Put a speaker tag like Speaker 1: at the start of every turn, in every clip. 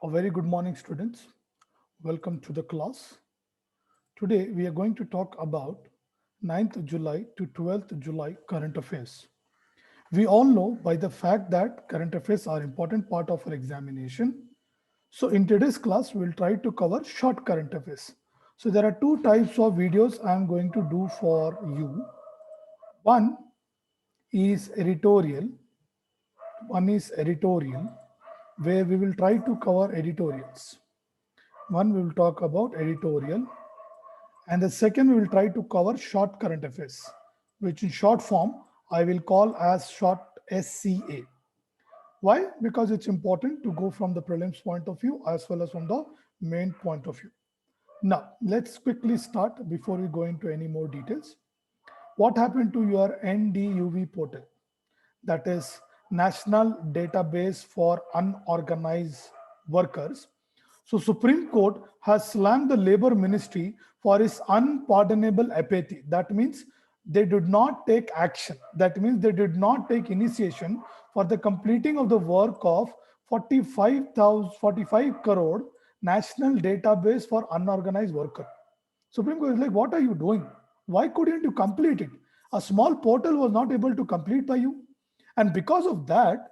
Speaker 1: A very good morning, students. Welcome to the class. Today, we are going to talk about 9th July to 12th July current affairs. We all know by the fact that current affairs are important part of our examination. So in today's class, we'll try to cover short current affairs. So there are two types of videos I'm going to do for you. One is editorial. One is editorial, where we will try to cover editorials. One we will talk about editorial, and the second we will try to cover short current affairs, which in short form I will call as short SCA. Why? Because it's important to go from the prelims point of view as well as from the main point of view. Now, let's quickly start before we go into any more details. What happened to your NDUV portal? That is National Database for Unorganized Workers. So Supreme Court has slammed the Labor Ministry for its unpardonable apathy. That means they did not take action. That means they did not take initiation for the completing of the work of 45 crore national database for unorganized worker. Supreme Court is like, what are you doing? Why couldn't you complete it? A small portal was not able to complete by you. And because of that,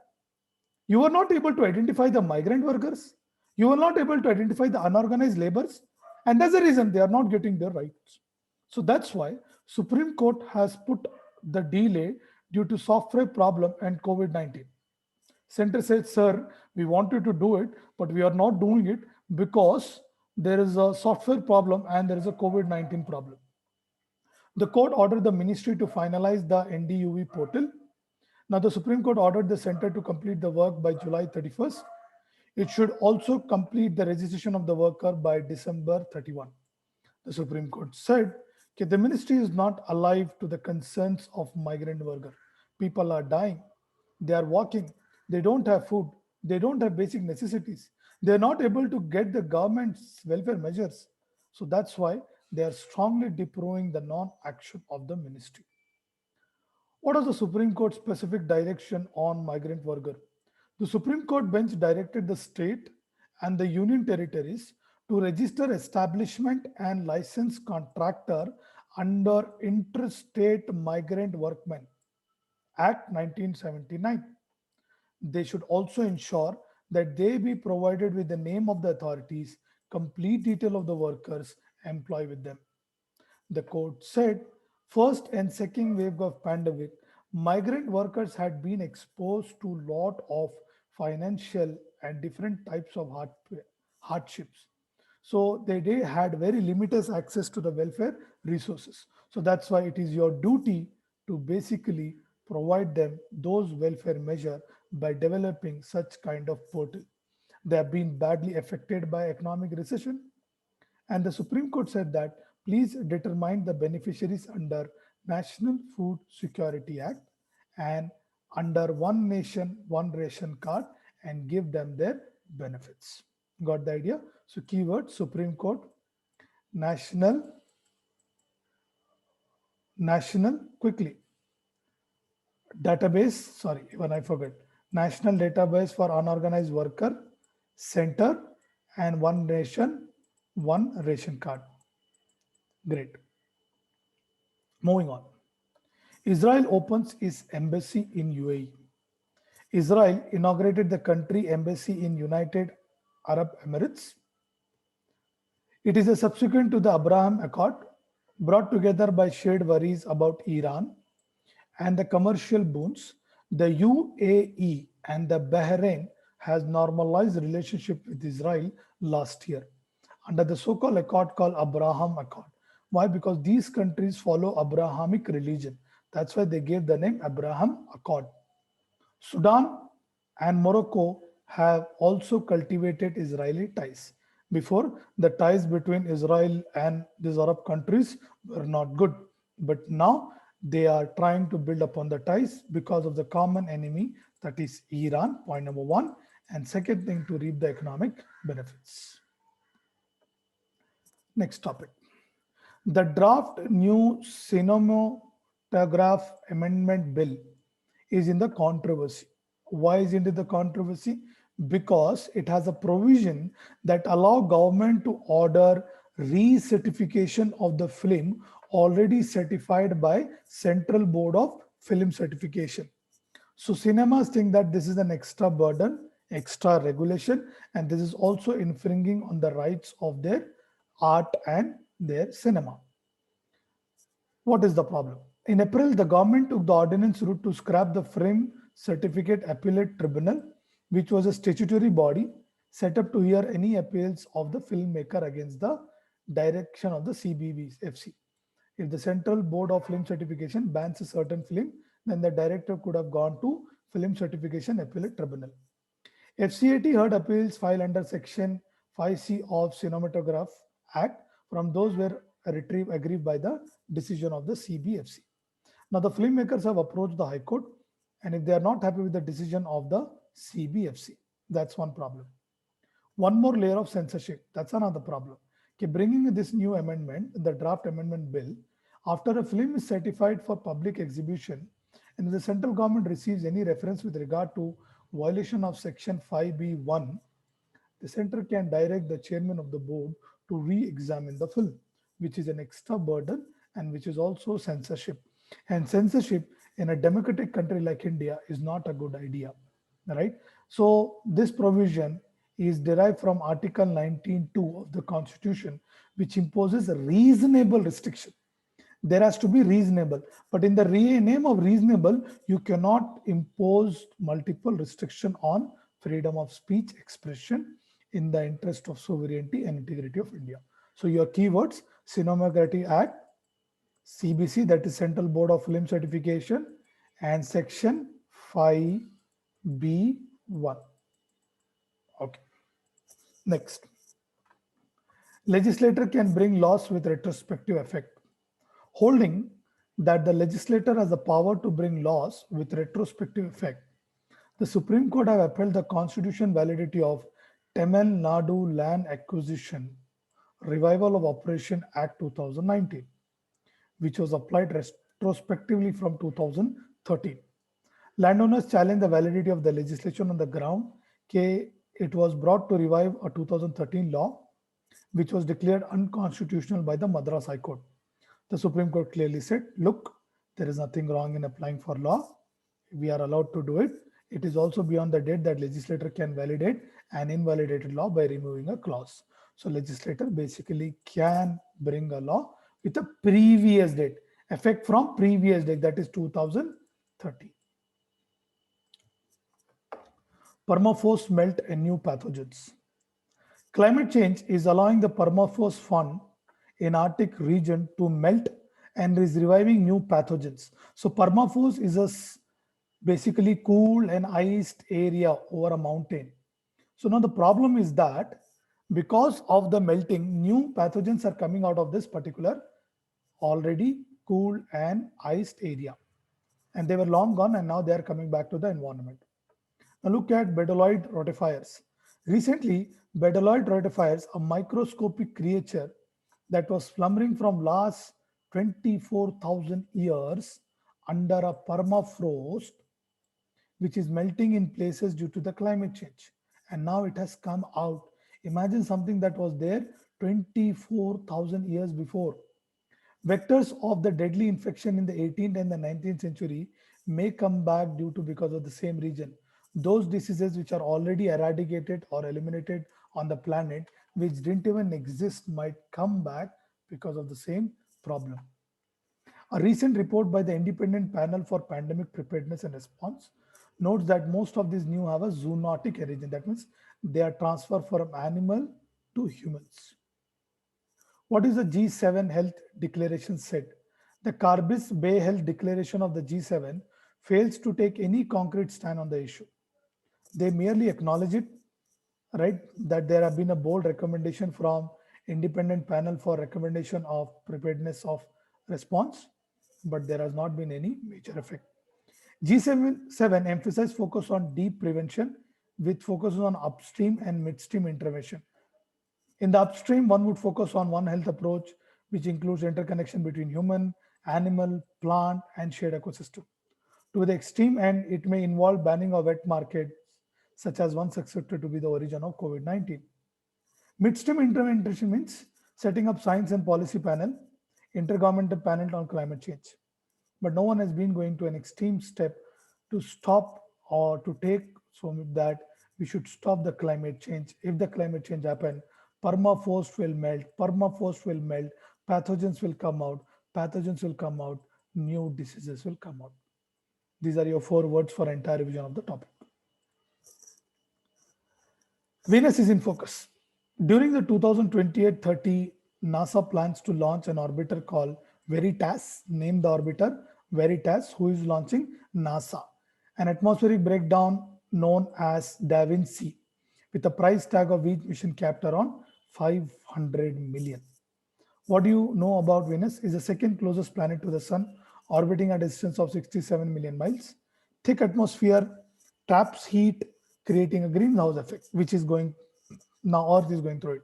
Speaker 1: you were not able to identify the migrant workers. You were not able to identify the unorganized laborers. And that's the reason they are not getting their rights. So that's why Supreme Court has put the delay due to software problem and COVID-19. Center said, sir, we wanted to do it, but we are not doing it because there is a software problem and there is a COVID-19 problem. The court ordered the ministry to finalize the NDUV portal. Now, the Supreme Court ordered the center to complete the work by July 31st. It should also complete the registration of the worker by December 31. The Supreme Court said that the ministry is not alive to the concerns of migrant worker. People are dying. They are walking. They don't have food. They don't have basic necessities. They are not able to get the government's welfare measures. So that's why they are strongly disapproving the non-action of the ministry. What was the Supreme Court specific direction on migrant worker? The Supreme Court bench directed the state and the union territories to register establishment and license contractor under Interstate Migrant Workmen Act 1979. They should also ensure that they be provided with the name of the authorities, complete detail of the workers employed with them. The court said first and second wave of pandemic, migrant workers had been exposed to lot of financial and different types of hardships. So they had very limited access to the welfare resources. So that's why it is your duty to basically provide them those welfare measure by developing such kind of portal. They have been badly affected by economic recession, and the Supreme Court said that please determine the beneficiaries under National Food Security Act and under One Nation, One Ration card and give them their benefits. Got the idea? So keyword Supreme Court, National, National, quickly, database, sorry, even I forgot, National Database for Unorganized Worker, Center, and One Nation, One Ration card. Great. Moving on. Israel opens its embassy in UAE. Israel inaugurated the country embassy in United Arab Emirates. It is a subsequent to the Abraham Accord brought together by shared worries about Iran and the commercial boons. The UAE and the Bahrain has normalized relationship with Israel last year under the so-called accord called Abraham Accord. Why? Because these countries follow Abrahamic religion. That's why they gave the name Abraham Accord. Sudan and Morocco have also cultivated Israeli ties. Before, the ties between Israel and these Arab countries were not good. But now they are trying to build upon the ties because of the common enemy, that is Iran, point number one. And second thing, to reap the economic benefits. Next topic. The draft new cinematograph amendment bill is in the controversy. Why is it in the controversy? because it has a provision that allow government to order recertification of the film already certified by Central Board of Film Certification. So cinemas think that this is an extra burden, extra regulation, and this is also infringing on the rights of their art and their cinema. What is the problem? In April, the government took the ordinance route to scrap the Film Certificate Appellate Tribunal, which was a statutory body set up to hear any appeals of the filmmaker against the direction of the CBFC. If the Central Board of Film Certification bans a certain film, then the director could have gone to Film Certification Appellate Tribunal. FCAT heard appeals filed under Section 5C of Cinematograph Act from those were retrieved aggrieved by the decision of the CBFC. Now the filmmakers have approached the High Court, and if they are not happy with the decision of the CBFC, that's one problem. One more layer of censorship, that's another problem. Okay, bringing this new amendment, the draft amendment bill, after a film is certified for public exhibition, and if the central government receives any reference with regard to violation of Section 5B1, the center can direct the chairman of the board to re-examine the film, which is an extra burden and which is also censorship. And censorship in a democratic country like India is not a good idea, right? So this provision is derived from Article 19(2) of the Constitution, which imposes a reasonable restriction. There has to be reasonable, but in the name of reasonable, you cannot impose multiple restriction on freedom of speech expression in the interest of sovereignty and integrity of India. So your keywords: Cinematography Act, CBC, that is Central Board of Film Certification, and Section 5B1. Okay. Next, legislator can bring laws with retrospective effect. Holding that the legislator has the power to bring laws with retrospective effect, the Supreme Court have upheld the constitutional validity of Tamil Nadu Land Acquisition Revival of Operation Act 2019, which was applied retrospectively from 2013. Landowners challenged the validity of the legislation on the ground that it was brought to revive a 2013 law, which was declared unconstitutional by the Madras High Court. The Supreme Court clearly said, look, there is nothing wrong in applying for law. We are allowed to do it. It is also beyond the date that legislator can validate an invalidated law by removing a clause. So legislator basically can bring a law with a previous date, effect from previous date, that is 2030. Permafrost melt and new pathogens. Climate change is allowing the permafrost fund in Arctic region to melt and is reviving new pathogens. So permafrost is a basically cool and iced area over a mountain. So now the problem is that because of the melting, new pathogens are coming out of this particular already cool and iced area. And they were long gone and now they are coming back to the environment. Now look at Bedoloid rotifiers. Recently, Bedoloid rotifiers, a microscopic creature that was slumbering from last 24,000 years under a permafrost, which is melting in places due to the climate change. And now it has come out. Imagine something that was there 24,000 years before. Vectors of the deadly infection in the 18th and the 19th century may come back due to because of the same region. Those diseases which are already eradicated or eliminated on the planet, which didn't even exist, might come back because of the same problem. A recent report by the Independent Panel for Pandemic Preparedness and Response notes that most of these new have a zoonotic origin. That means they are transferred from animal to humans. What is the G7 Health Declaration said? The Carbis Bay Health Declaration of the G7 fails to take any concrete stand on the issue. They merely acknowledge it, right, that there have been a bold recommendation from Independent Panel for Recommendation of Preparedness of Response, but there has not been any major effect. G7 emphasized focus on deep prevention with focus on upstream and midstream intervention. In the upstream, one would focus on One Health approach, which includes interconnection between human, animal, plant, and shared ecosystem. To the extreme end, it may involve banning of wet markets, such as one suspected to be the origin of COVID-19. Midstream intervention means setting up science and policy panel, intergovernmental panel on climate change. But no one has been going to an extreme step to stop or to take so that we should stop the climate change. If the climate change happen, permafrost will melt, pathogens will come out, new diseases will come out. These are your 4 words for entire revision of the topic. Venus is in focus. During the 2028-30, NASA plans to launch an orbiter called Veritas, name the orbiter Veritas, who is launching NASA. An atmospheric breakdown known as Da Vinci, with a price tag of each mission capped around 500 million. What do you know about Venus? Is the second closest planet to the Sun, orbiting at a distance of 67 million miles. Thick atmosphere traps heat, creating a greenhouse effect, which is going now Earth is going through it.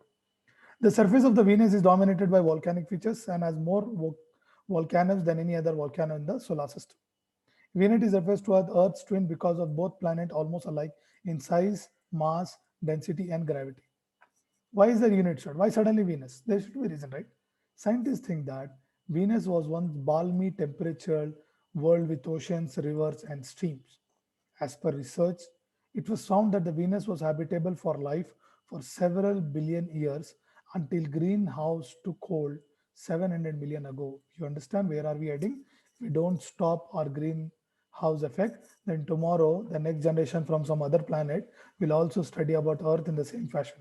Speaker 1: The surface of the Venus is dominated by volcanic features and has more volcanoes than any other volcano in the solar system. Venus is refers to as Earth's twin because of both planets almost alike in size, mass, density, and gravity. Why is the unit short? Why suddenly Venus? There should be a reason, right? Scientists think that Venus was once balmy temperatural world with oceans, rivers, and streams. As per research, it was found that the Venus was habitable for life for several billion years until greenhouse took hold 700 million ago. You understand where are we heading? If we don't stop our greenhouse effect, then tomorrow the next generation from some other planet will also study about Earth in the same fashion.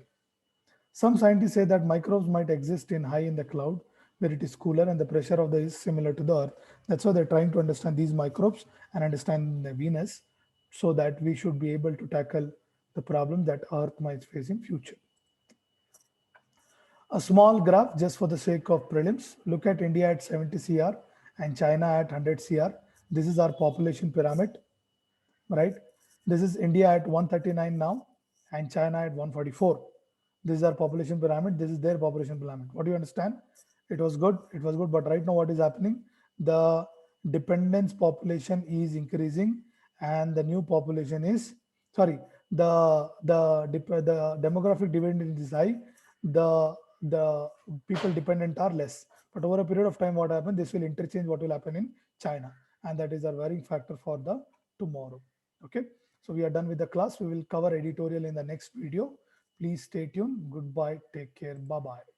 Speaker 1: Some scientists say that microbes might exist in high in the cloud where it is cooler and the pressure of the is similar to the Earth. That's why they're trying to understand these microbes and understand the Venus so that we should be able to tackle the problem that Earth might face in future. A small graph just for the sake of prelims. Look at India at 70 CR and China at 100 CR. This is our population pyramid, right? This is India at 139 now and China at 144. This is our population pyramid. This is their population pyramid. What do you understand? It was good. It was good. But right now, what is happening? The dependence population is increasing, and the new population is sorry. The demographic dividend is high. The people dependent are less. But over a period of time, what happens? This will interchange what will happen in China, and that is a varying factor for the tomorrow. Okay. So we are done with the class. We will cover editorial in the next video. Please stay tuned. Goodbye. Take care. Bye bye.